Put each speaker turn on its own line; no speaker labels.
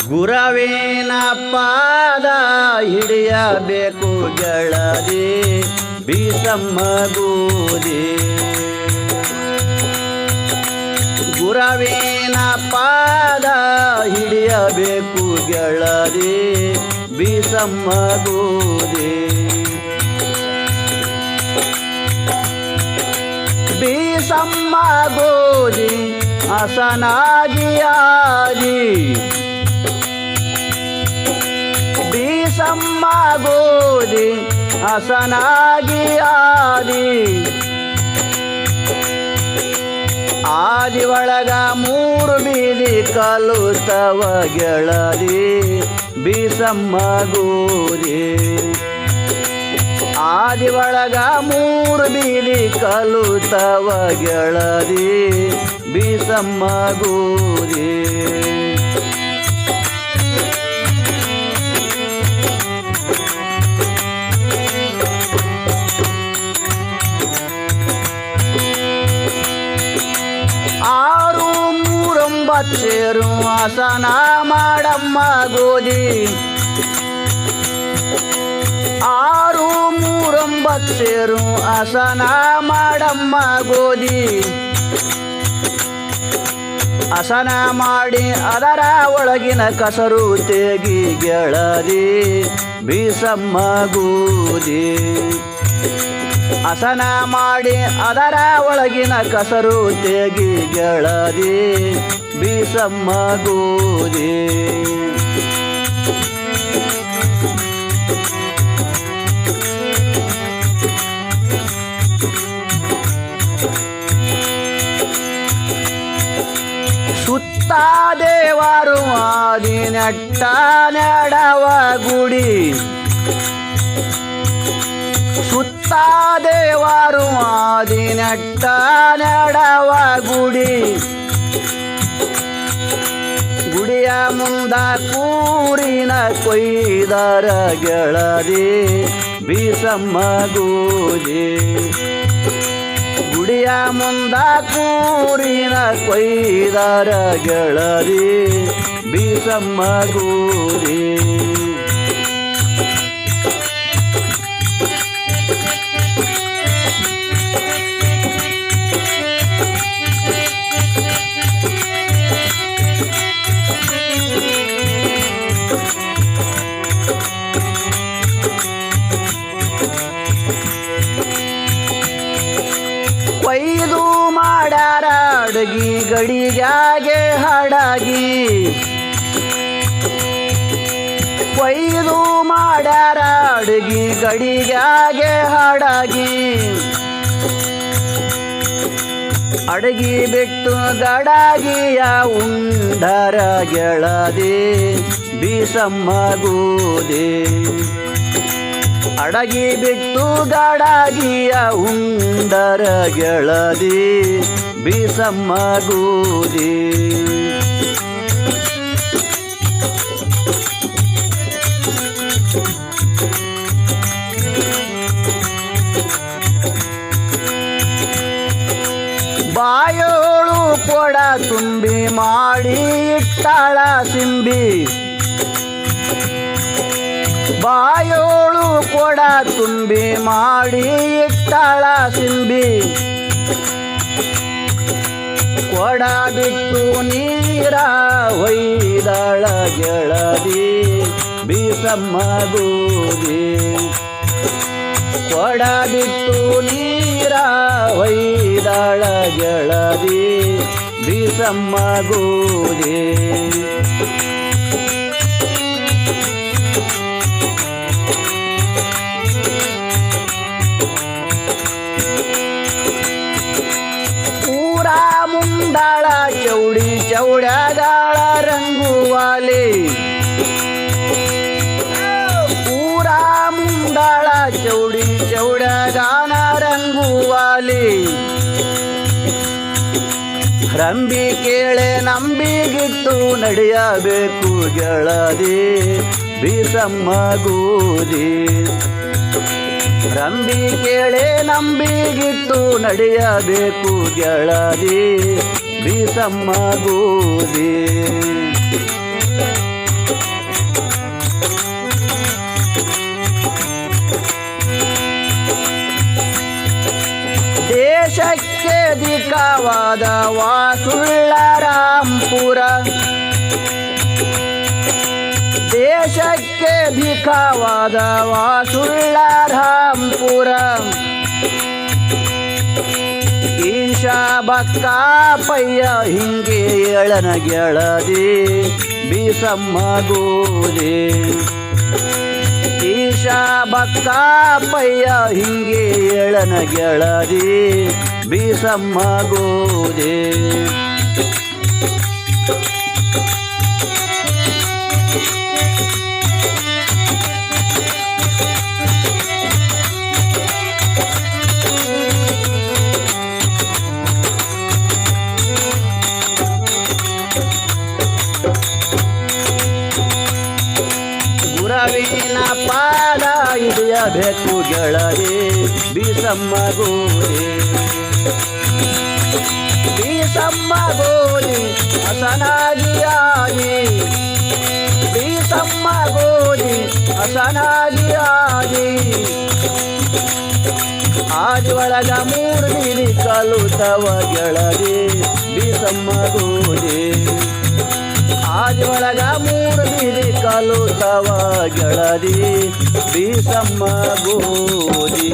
ಗುರವಿನ ಪಾದ ಹಿಡಿಯಬೇಕು ಗೆಳತಿ ಬೀಸಮ್ಮ ಗೋದಿ. ಗುರವಿನ ಪಾದ ಹಿಡಿಯಬೇಕು ಗೆಳತಿ ಬೀಸಮ್ಮ ಗೋದಿ. ಬೀಸಮ್ಮ ಗೋದಿ ಹಸನಾಗಿ ಆದಿ. ಬೀಸಮ್ಮ ಗೋದಿ ಹಸನಾಗಿ ಆದಿ. ಆದಿ ಒಳಗ ಮೂರು ಬೀದಿ ಕಲುತವ ಗೆಳತಿ ಬೀಸಮ್ಮ ಗೋದಿ. ಆದಿ ಒಳಗ ಮೂರು ಬೀದಿ ಕಲುತವ ಗೆಳತಿ ಬೀಸಮ್ಮ ಗೋದಿ. ಆರು ಮೂರೊಂಬತ್ತೇರು ಆಸನ ಮಾಡಮ್ಮ ಗೋದಿ. ಆರು ಮೂರೊಂಬತ್ತೇರು ಆಸನ ಮಾಡಮ್ಮ ಗೋದಿ. ಆಸನ ಮಾಡಿ ಅದರ ಒಳಗಿನ ಕಸರು ತೆಗಿ ಗೆಳತಿ ಬೀಸಮ್ಮ ಗೋದಿ. ಆಸನ ಮಾಡಿ ಅದರ ಒಳಗಿನ ಕಸರು ತೆಗಿ ಗೆಳತಿ ಬೀಸಮ್ಮ ಗೋದಿ. ಸುತ್ತ ದೇವರು ಆದಿ ನೆಟ್ಟ ನೆಡವ ಗುಡಿ. ಸುತ್ತ ದೇವರು ಆದಿ ನೆಟ್ಟ ನೆಡವ ಗುಡಿ. ಗುಡಿಯ ಮುಂದ ಕೂರಿನ ಕೊಯ್ದರ ಗೆಳತಿ ಬೀಸಮ್ಮ ಗೋದಿ. ಗುಡಿಯ ಮುಂದ ಕೂರಿನ ಕೊಯ್ದರ ಗೆಳತಿ ಬೀಸಮ್ಮ ಗೋದಿ. ಕೊಯ್ದು ಮಾಡ್ಯಾರ ಅಡಗಿ ಗಡಿಗ್ಯಾಗೆ ಹಡಗಿ. ಕೊಯ್ದು ಮಾಡ್ಯಾರ ಅಡಗಿ ಗಡಿಗ್ಯಾಗೆ ಹಡಗಿ. ಅಡಗಿ ಬಿಟ್ಟು ಗಡಗಿಯ ಉಂಡರ ಗೆಳತಿ ಬೀಸಮ್ಮ ಗೋದಿ. ಅಡಗಿ ಬಿಟ್ಟು ಗಡಗಿಯ ಉಂಡರ ಗೆಳತಿ ಬೀಸಮ್ಮ ಗೋದಿ. ಬಾಯೋಳು ಕೊಡ ತುಂಬಿ ಮಾಡಿ ಇಟ್ಟಾಳ ಸಿಂಬಿ. ಬಾಯೋಳು ಕೊಡ ತುಂಬಿ ಮಾಡಿ ಇಟ್ಟಾಳ ಸಿಂಬಿ. ಕೊಡ ಬಿಟ್ಟು ನೀರ ಒಯ್ದಾಳ ಗೆಳತಿ ಬೀಸಮ್ಮ ಗೋದಿ. ಕೊಡ ಬಿಟ್ಟು ನೀರ ಒಯ್ದಾಳ ಗೆಳತಿ ಬೀಸಮ್ಮ ಗೋದಿ. ಮುಂದಾಳ ಚೌಡಿ ಚೌಡ್ಯಾಗಾಳ ರಂಗುವಾಲಿ. ಪೂರ ಮುಂದಾಳ ಚೌಡಿ ಚೌಡ್ಯಾಗಾನ ರಂಗುವಾಲಿ. ರಂಬಿ ಕೇಳೆ ನಂಬಿಗಿಟ್ಟು ನಡೆಯಬೇಕು ಗೆಳತಿ ಬೀಸಮ್ಮ ಗೋದಿ. ರಂಬಿ ಕೇಳೆ ನಂಬಿಗಿಟ್ಟು ನಡೆಯಬೇಕು ಗೆಳತಿ ಬೀಸಮ್ಮ ಗೋದಿ. ಪೂರ ದೇಶಕ್ಕೆ ಧಿಖವಾದವ ಸುಳ್ಳ ರಾಂಪುರ ಈಶಾ ಬಕ್ಕ ಪಯ್ಯ ಹಿಂಗೆ ಎಳನ ಗೆಳದಿ ಬೀಸಮ್ಮ ಗೋದೆ ಈಶಾ ಬಕ್ಕ ಪಯ್ಯ ಹಿಂಗೆ ಎಳನ ಗೆಳದಿ ಬೀಸಮ್ಮ ಗೋದೆ ಗುರವಿನ ಪಾದ ಹಿಡಿಯಬೇಕು ಗೆಳದಿ ಬೀಸಮ್ಮ ಗೋದೆ ಬೀಸಮ್ಮ ಗೋದಿ ಹಸನಾಗಿಯಾಗಿ ಬೀಸಮ್ಮ ಗೋದಿ ಹಸನಾಗಿಯಾಗಿ ಆದಿ ಒಳಗ ಮೂರು ದಿನ ಕಲುತವ ಗೆಳದಿ ಬೀಸಮ್ಮ ಗೋದಿ ಆದಿ ಒಳಗ ಮೂರು ದಿನ ಕಲುತವ ಗೆಳದಿ ಬೀಸಮ್ಮ ಗೋದಿ